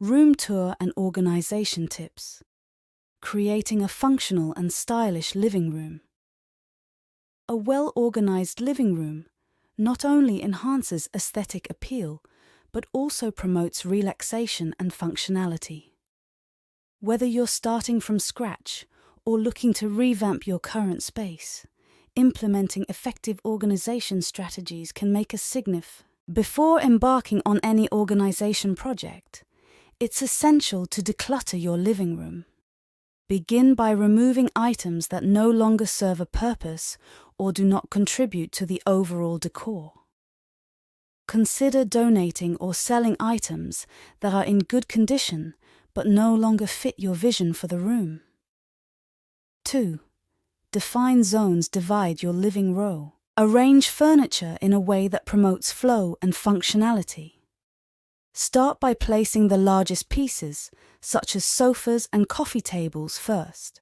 Room tour and organization tips. Creating a functional and stylish living room. A well-organized living room not only enhances aesthetic appeal, but also promotes relaxation and functionality. Whether you're starting from scratch or looking to revamp your current space, implementing effective organization strategies can make a significant. Before embarking on any organization project, it's essential to declutter your living room. Begin by removing items that no longer serve a purpose or do not contribute to the overall decor. Consider donating or selling items that are in good condition but no longer fit your vision for the room. 2. Define zones. Divide your living room. Arrange furniture in a way that promotes flow and functionality. Start by placing the largest pieces, such as sofas and coffee tables, first.